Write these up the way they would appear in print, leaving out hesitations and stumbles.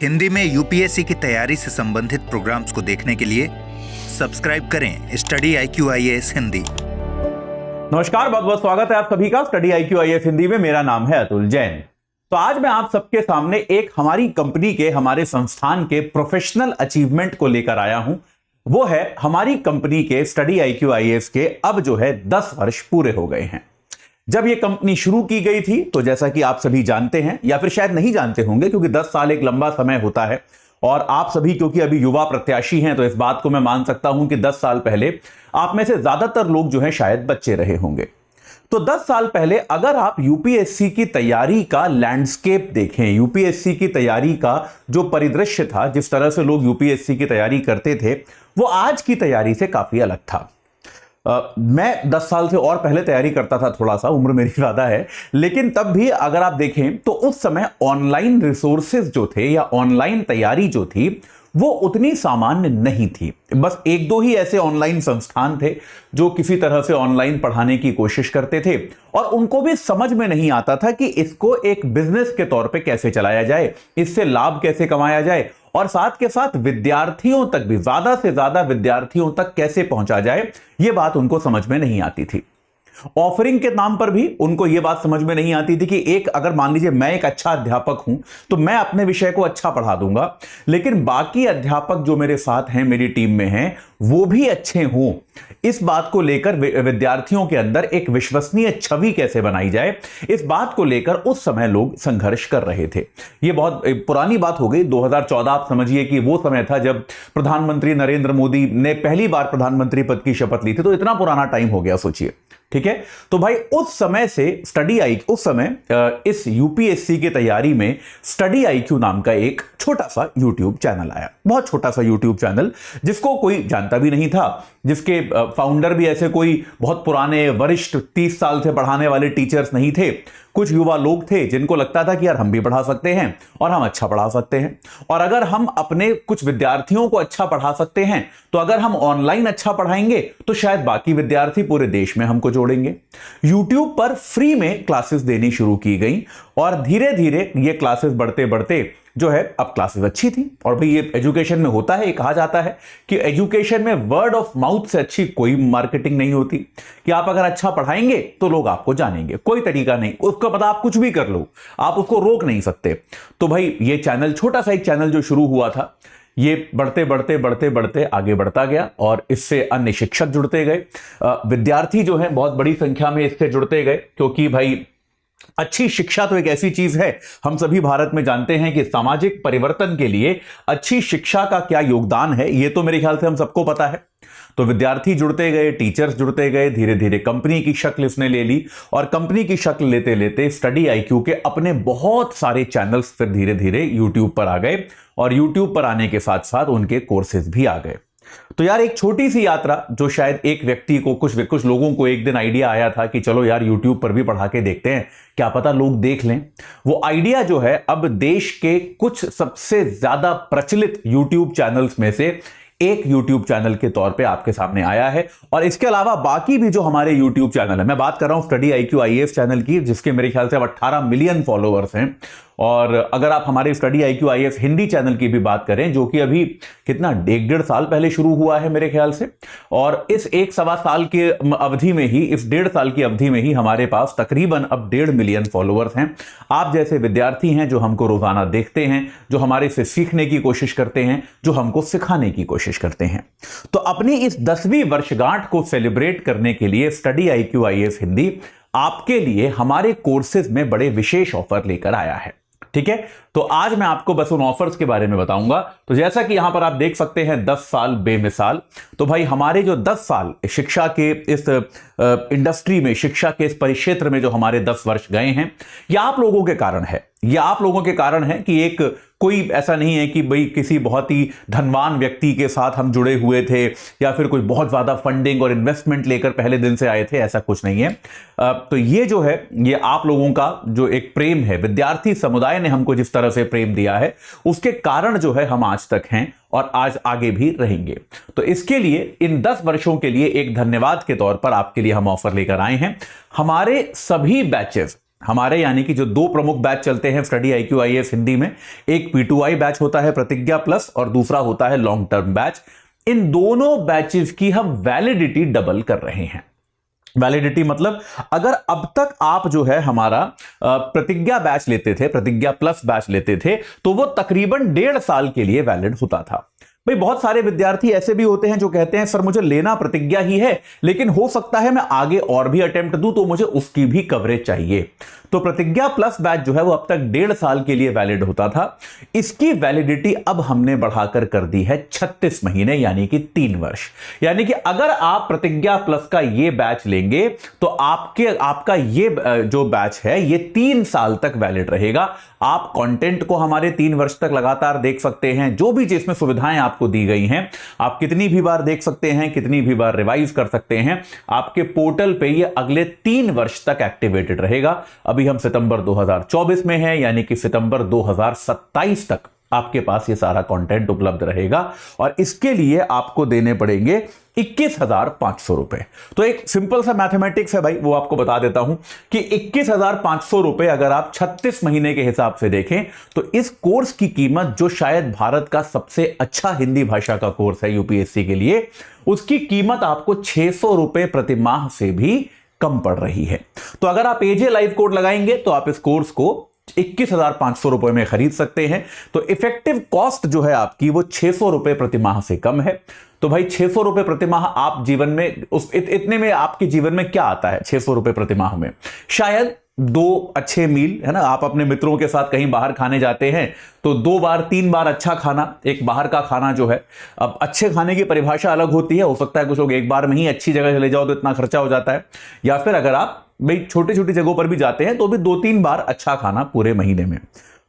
हिंदी में यूपीएससी की तैयारी से संबंधित प्रोग्राम्स को देखने के लिए सब्सक्राइब करें स्टडी IQ IAS हिंदी। नमस्कार, बहुत बहुत स्वागत है आप सभी का स्टडी IQ IAS हिंदी में। मेरा नाम है अतुल जैन। तो आज मैं आप सबके सामने एक हमारी कंपनी के, हमारे संस्थान के प्रोफेशनल अचीवमेंट को लेकर आया हूं। वो है हमारी कंपनी के स्टडी IQ IAS के अब जो है 10 वर्ष पूरे हो गए हैं। जब ये कंपनी शुरू की गई थी तो जैसा कि आप सभी जानते हैं या फिर शायद नहीं जानते होंगे, क्योंकि 10 साल एक लंबा समय होता है और आप सभी क्योंकि अभी युवा प्रत्याशी हैं तो इस बात को मैं मान सकता हूं कि 10 साल पहले आप में से ज्यादातर लोग जो हैं शायद बच्चे रहे होंगे। तो 10 साल पहले अगर आप यूपीएससी की तैयारी का लैंडस्केप देखें, यूपीएससी की तैयारी का जो परिदृश्य था, जिस तरह से लोग यूपीएससी की तैयारी करते थे, वो आज की तैयारी से काफी अलग था। मैं 10 साल से और पहले तैयारी करता था, थोड़ा सा उम्र मेरी ज्यादा है, लेकिन तब भी अगर आप देखें तो उस समय ऑनलाइन रिसोर्सेज जो थे या ऑनलाइन तैयारी जो थी वो उतनी सामान्य नहीं थी। बस एक दो ही ऐसे ऑनलाइन संस्थान थे जो किसी तरह से ऑनलाइन पढ़ाने की कोशिश करते थे और उनको भी समझ में नहीं आता था कि इसको एक बिजनेस के तौर पे कैसे चलाया जाए, इससे लाभ कैसे कमाया जाए और साथ के साथ विद्यार्थियों तक भी, ज्यादा से ज्यादा विद्यार्थियों तक कैसे पहुंचा जाए, यह बात उनको समझ में नहीं आती थी। ऑफरिंग के नाम पर भी उनको यह बात समझ में नहीं आती थी कि एक, अगर मान लीजिए मैं एक अच्छा अध्यापक हूं तो मैं अपने विषय को अच्छा पढ़ा दूंगा, लेकिन बाकी अध्यापक जो मेरे साथ हैं, मेरी टीम में हैं, वो भी अच्छे हों। इस बात को लेकर विद्यार्थियों के अंदर एक विश्वसनीय छवि कैसे बनाई जाए, इस बात को लेकर उस समय लोग संघर्ष कर रहे थे। यह बहुत पुरानी बात हो गई, 2014 आप समझिए कि वो समय था जब प्रधानमंत्री नरेंद्र मोदी ने पहली बार प्रधानमंत्री पद की शपथ ली थी। तो इतना पुराना टाइम हो गया, सोचिए। ठीक है, तो भाई उस समय से उस समय इस यूपीएससी की तैयारी में स्टडी IQ नाम का एक छोटा सा यूट्यूब चैनल आया, बहुत छोटा सा यूट्यूब चैनल जिसको कोई जानता भी नहीं था, जिसके फाउंडर भी ऐसे कोई बहुत पुराने वरिष्ठ 30 साल से पढ़ाने वाले टीचर्स नहीं थे। कुछ युवा लोग थे जिनको लगता था कि यार हम भी पढ़ा सकते हैं और हम अच्छा पढ़ा सकते हैं, और अगर हम अपने कुछ विद्यार्थियों को अच्छा पढ़ा सकते हैं तो अगर हम ऑनलाइन अच्छा पढ़ाएंगे तो शायद बाकी विद्यार्थी पूरे देश में हमको जोड़ेंगे। YouTube पर फ्री में क्लासेस देनी शुरू की गई और धीरे धीरे ये क्लासेस बढ़ते बढ़ते जो है, अब क्लासेस अच्छी थी। और भाई ये एजुकेशन में होता है, ये कहा जाता है कि एजुकेशन में वर्ड ऑफ माउथ से अच्छी कोई मार्केटिंग नहीं होती, कि आप अगर अच्छा पढ़ाएंगे तो लोग आपको जानेंगे, कोई तरीका नहीं उसका, पता आप कुछ भी कर लो, आप उसको रोक नहीं सकते। तो भाई ये चैनल, छोटा सा एक चैनल जो शुरू हुआ था, ये बढ़ते बढ़ते बढ़ते बढ़ते आगे बढ़ता गया और इससे अन्य शिक्षक जुड़ते गए, विद्यार्थी जो है बहुत बड़ी संख्या में इससे जुड़ते गए, क्योंकि भाई अच्छी शिक्षा तो एक ऐसी चीज है, हम सभी भारत में जानते हैं कि सामाजिक परिवर्तन के लिए अच्छी शिक्षा का क्या योगदान है, ये तो मेरे ख्याल से हम सबको पता है। तो विद्यार्थी जुड़ते गए, टीचर्स जुड़ते गए, धीरे धीरे कंपनी की शक्ल इसने ले ली और कंपनी की शक्ल लेते लेते स्टडी IQ के अपने बहुत सारे चैनल्स फिर धीरे धीरे यूट्यूब पर आ गए और यूट्यूब पर आने के साथ साथ उनके कोर्सेज भी आ गए। तो यार एक छोटी सी यात्रा, जो शायद एक व्यक्ति को, कुछ लोगों को एक दिन आइडिया आया था कि चलो यार यूट्यूब पर भी पढ़ा के देखते हैं, क्या पता लोग देख लें। वो आइडिया जो है अब देश के कुछ सबसे ज्यादा प्रचलित यूट्यूब चैनल्स में से एक यूट्यूब चैनल के तौर पे आपके सामने आया है। और इसके अलावा बाकी भी जो हमारे यूट्यूब चैनल है, मैं बात कर रहा हूं स्टडी IQ IAS चैनल की, जिसके मेरे ख्याल से अब 18 मिलियन फॉलोअर्स हैं। और अगर आप हमारे study IQ IAS Hindi channel की भी बात करें, जो कि अभी कितना 1.5 साल पहले शुरू हुआ है मेरे ख्याल से, और इस 1-1.25 साल के अवधि में ही, इस 1.5 साल की अवधि में ही हमारे पास तकरीबन अब 1.5 मिलियन फॉलोअर्स हैं। आप जैसे विद्यार्थी हैं जो हमको रोजाना देखते हैं, जो हमारे से सीखने की कोशिश करते हैं, जो हमको सिखाने की कोशिश करते हैं। तो अपनी इस 10वीं वर्षगांठ को सेलिब्रेट करने के लिए स्टडी IQ IAS हिंदी आपके लिए हमारे कोर्सेज में बड़े विशेष ऑफर लेकर आया है। ठीक है, तो आज मैं आपको बस उन ऑफर्स के बारे में बताऊंगा। तो जैसा कि यहां पर आप देख सकते हैं 10 साल बेमिसाल, तो भाई हमारे जो 10 साल शिक्षा के इस इंडस्ट्री में, शिक्षा के इस परिक्षेत्र में जो हमारे 10 वर्ष गए हैं, यह आप लोगों के कारण है। यह आप लोगों के कारण है कि एक कोई ऐसा नहीं है कि भाई किसी बहुत ही धनवान व्यक्ति के साथ हम जुड़े हुए थे या फिर कोई बहुत ज्यादा फंडिंग और इन्वेस्टमेंट लेकर पहले दिन से आए थे, ऐसा कुछ नहीं है। तो ये जो है, ये आप लोगों का जो एक प्रेम है, विद्यार्थी समुदाय ने हमको जिस तरह से प्रेम दिया है, उसके कारण जो है हम आज तक हैं और आज आगे भी रहेंगे। तो इसके लिए इन 10 वर्षों के लिए एक धन्यवाद के तौर पर आपके लिए हम ऑफर लेकर आए हैं। हमारे सभी बैचेस हमारे यानी कि जो दो प्रमुख बैच चलते हैं स्टडी IQ IAS हिंदी में, एक P2I बैच होता है प्रतिज्ञा प्लस और दूसरा होता है लॉन्ग टर्म बैच। इन दोनों बैचेस की हम वैलिडिटी डबल कर रहे हैं। वैलिडिटी मतलब अगर अब तक आप जो है हमारा प्रतिज्ञा बैच लेते थे, प्रतिज्ञा प्लस बैच लेते थे, तो वो तकरीबन 1.5 साल के लिए वैलिड होता था। भाई बहुत सारे विद्यार्थी ऐसे भी होते हैं जो कहते हैं सर मुझे लेना प्रतिज्ञा ही है, लेकिन हो सकता है मैं आगे और भी अटेम्प्ट दूं तो मुझे उसकी भी कवरेज चाहिए। तो प्रतिज्ञा प्लस बैच जो है वो अब तक 1.5 साल के लिए वैलिड होता था। इसकी वैलिडिटी अब हमने बढ़ाकर कर दी है 36 महीने यानी कि 3 वर्ष। यानी कि अगर आप प्रतिज्ञा प्लस का ये बैच लेंगे तो आपका ये जो बैच है ये 3 साल तक वैलिड रहेगा। आप कंटेंट को हमारे 3 वर्ष तक लगातार देख सकते हैं। जो भी जिसमें सुविधाएं आपको दी गई हैं आप कितनी भी बार देख सकते हैं, कितनी भी बार रिवाइज कर सकते हैं। आपके पोर्टल पे ये अगले 3 वर्ष तक एक्टिवेटेड रहेगा। अभी हम सितंबर 2024 में हैं, यानी कि सितंबर 2027 तक आपके पास ये सारा कंटेंट उपलब्ध रहेगा और इसके लिए आपको देने पड़ेंगे 21,500 रुपए। तो एक सिंपल सा मैथमेटिक्स है भाई, वो आपको बता देता हूं कि 21,500 रुपए अगर आप 36 महीने के हिसाब से देखें तो इस कोर्स की कीमत, जो शायद भारत का सबसे अच्छा हिंदी भाषा का कोर्स है यूपीएससी के लिए, उसकी कीमत आपको 600 रुपए प्रति माह से भी कम पड़ रही है। तो अगर आप एजे लाइव कोड लगाएंगे तो आप इस कोर्स को 21,500 रुपए में खरीद सकते हैं। तो इफेक्टिव कॉस्ट जो है आपकी वो 600 रुपए प्रति माह से कम है। तो भाई 600 रुपए प्रति माह आप जीवन में इतने में आपके जीवन में क्या आता है? 600 रुपए प्रति माह में शायद 2 अच्छे मील, है ना। आप अपने मित्रों के साथ कहीं बाहर खाने जाते हैं तो 2 बार 3 बार अच्छा खाना, एक बाहर का खाना जो है, अब अच्छे खाने की परिभाषा अलग होती है। हो सकता है कुछ लोग एक बार में ही अच्छी जगह चले जाओ तो इतना खर्चा हो जाता है, या फिर अगर आप भाई छोटी छोटी जगहों पर भी जाते हैं तो भी 2-3 बार अच्छा खाना पूरे महीने में।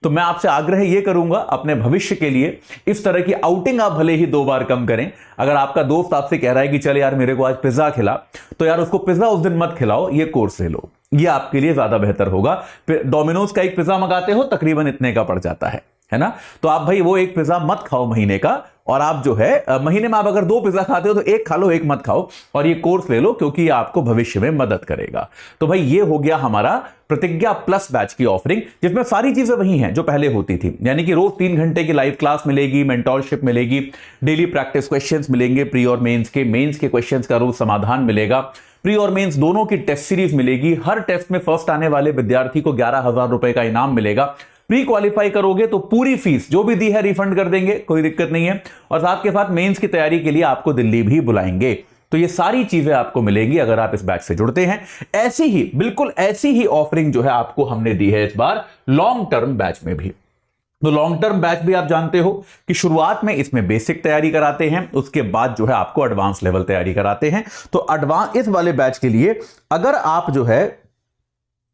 तो मैं आपसे आग्रह ये करूंगा अपने भविष्य के लिए इस तरह की आउटिंग आप भले ही 2 बार कम करें। अगर आपका दोस्त आपसे कह रहा है कि चल यार मेरे को आज पिज्जा खिला, तो यार उसको पिज्जा उस दिन मत खिलाओ, ये कोर्स ले लो, ये आपके लिए ज्यादा बेहतर होगा। फिर डोमिनोज का एक पिज्जा मंगाते हो तकरीबन इतने का पड़ जाता है ना। तो आप भाई वो एक पिज्जा मत खाओ महीने का, और आप जो है महीने में आप अगर 2 पिज्जा खाते हो तो 1 खा लो, 1 मत खाओ, और ये कोर्स ले लो क्योंकि ये आपको भविष्य में मदद करेगा। तो भाई ये हो गया हमारा प्रतिज्ञा प्लस बैच की ऑफरिंग, जिसमें सारी चीजें वही हैं जो पहले होती थी। यानी कि रोज 3 घंटे की लाइव क्लास मिलेगी, मेंटोरशिप मिलेगी, डेली प्रैक्टिस क्वेश्चंस मिलेंगे प्री और मेंस के क्वेश्चंस का रोज समाधान मिलेगा, प्री और मेंस दोनों की टेस्ट सीरीज मिलेगी। हर टेस्ट में फर्स्ट आने वाले विद्यार्थी को 11,000 रुपए का इनाम मिलेगा। प्री क्वालिफाई करोगे तो पूरी फीस जो भी दी है रिफंड कर देंगे, कोई दिक्कत नहीं है। और साथ के साथ मेंस की तैयारी के लिए आपको दिल्ली भी बुलाएंगे। तो ये सारी चीजें आपको मिलेंगी अगर आप इस बैच से जुड़ते हैं। ऐसी ही बिल्कुल ऐसी ही ऑफरिंग जो है आपको हमने दी है इस बार लॉन्ग टर्म बैच में भी। तो लॉन्ग टर्म बैच भी आप जानते हो कि शुरुआत में इसमें बेसिक तैयारी कराते हैं, उसके बाद जो है आपको एडवांस लेवल तैयारी कराते हैं। तो एडवांस इस वाले बैच के लिए अगर आप जो है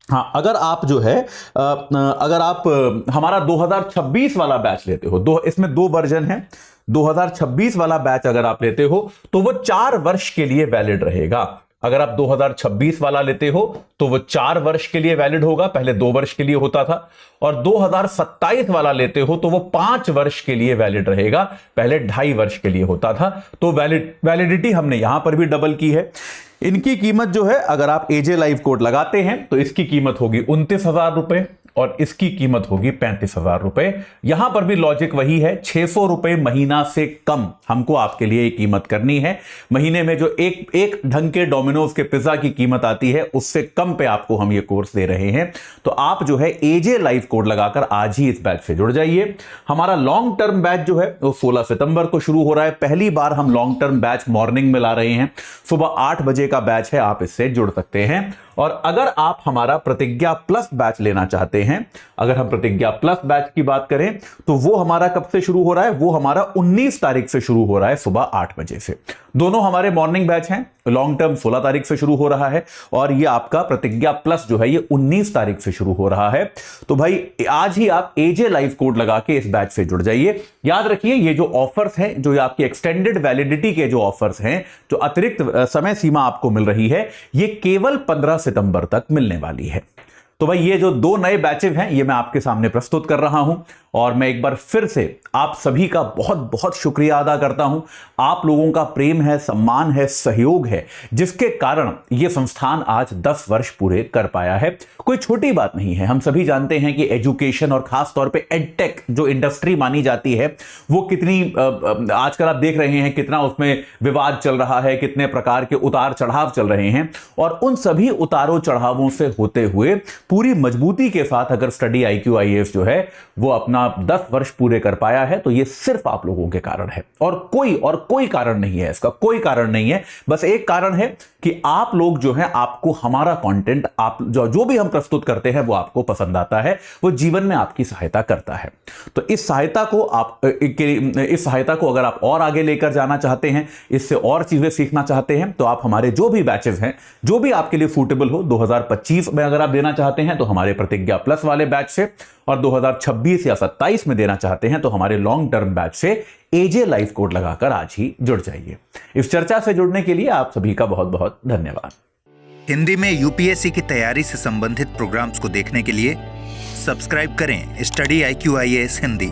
अगर आप हमारा 2026 वाला बैच लेते हो, इसमें 2 वर्जन है। 2026 वाला बैच अगर आप लेते हो तो वो 4 वर्ष के लिए वैलिड रहेगा। अगर आप 2026 वाला लेते हो तो वो 4 वर्ष के लिए वैलिड होगा, पहले 2 वर्ष के लिए होता था। और 2027 वाला लेते हो तो वो 5 वर्ष के लिए वैलिड रहेगा, पहले 2.5 वर्ष के लिए होता था। तो वैलिडिटी हमने यहां पर भी डबल की है। इनकी कीमत जो है, अगर आप एजे लाइव कोड लगाते हैं तो इसकी कीमत होगी 29,000 रुपए और इसकी कीमत होगी 35,000 रुपए। यहां पर भी लॉजिक वही है, 600 रुपए महीना से कम हमको आपके लिए कीमत करनी है। महीने में जो एक ढंग के डोमिनोज के पिज्जा की कीमत आती है उससे कम पे आपको हम ये कोर्स दे रहे हैं। तो आप जो है एजे लाइव कोड लगाकर आज ही इस बैच से जुड़ जाइए। हमारा लॉन्ग टर्म बैच जो है वो 16 सितंबर को शुरू हो रहा है। पहली बार हम लॉन्ग टर्म बैच मॉर्निंग में ला रहे हैं, सुबह 8 बजे का बैच है, आप इससे जुड़ सकते हैं। और अगर आप हमारा प्रतिज्ञा प्लस बैच लेना चाहते हैं, अगर हम प्रतिज्ञा प्लस बैच की बात करें तो वो हमारा कब से शुरू हो रहा है? वो हमारा 19 तारीख से शुरू हो रहा है, सुबह 8 बजे से। दोनों हमारे मॉर्निंग बैच हैं। लॉन्ग टर्म 16 तारीख से शुरू हो रहा है और ये आपका प्रतिज्ञा प्लस जो है ये 19 तारीख से शुरू हो रहा है। तो भाई आज ही आप एजे लाइव कोड लगा के इस बैच से जुड़ जाइए। याद रखिए ये जो ऑफर्स हैं, जो आपकी एक्सटेंडेड वैलिडिटी के जो ऑफर्स हैं, जो अतिरिक्त समय सीमा आपको मिल रही है, ये केवल 15 सितंबर तक मिलने वाली है। तो भाई ये जो 2 नए बैचेस हैं ये मैं आपके सामने प्रस्तुत कर रहा हूं और मैं एक बार फिर से आप सभी का बहुत बहुत शुक्रिया अदा करता हूं। आप लोगों का प्रेम है, सम्मान है, सहयोग है, जिसके कारण यह संस्थान आज 10 वर्ष पूरे कर पाया है। कोई छोटी बात नहीं है। हम सभी जानते हैं कि एजुकेशन और खास तौर पे एडटेक जो इंडस्ट्री मानी जाती है वो कितनी आजकल आप देख रहे हैं कितना उसमें विवाद चल रहा है, कितने प्रकार के उतार चढ़ाव चल रहे हैं, और उन सभी उतारों चढ़ावों से होते हुए पूरी मजबूती के साथ अगर स्टडी IQ IAS जो है वो अपना 10 वर्ष पूरे कर पाया है तो ये सिर्फ आप लोगों के कारण है, और कोई कारण नहीं है। इसका कोई कारण नहीं है। बस एक कारण है कि आप लोग जो हैं, आपको हमारा कंटेंट, आप जो भी हम प्रस्तुत करते हैं वो आपको पसंद आता है, वो जीवन में आपकी सहायता करता है। तो इस सहायता को अगर आप और आगे लेकर जाना चाहते हैं, इससे और चीजें सीखना चाहते हैं, तो आप हमारे जो भी बैचेस हैं, जो भी आपके लिए सूटेबल हो, 2025 में अगर आप देना चाहते हैं तो हमारे प्रतिज्ञा प्लस वाले बैच से, और 2026 या 27 में देना चाहते हैं तो हमारे लॉन्ग टर्म बैच से AJ लाइफ कोड लगाकर आज ही जुड़ जाइए। इस चर्चा से जुड़ने के लिए आप सभी का बहुत बहुत धन्यवाद। हिंदी में UPSC की तैयारी से संबंधित प्रोग्राम्स को देखने के लिए सब्सक्राइब करें स्टडी IQ IAS हिंदी।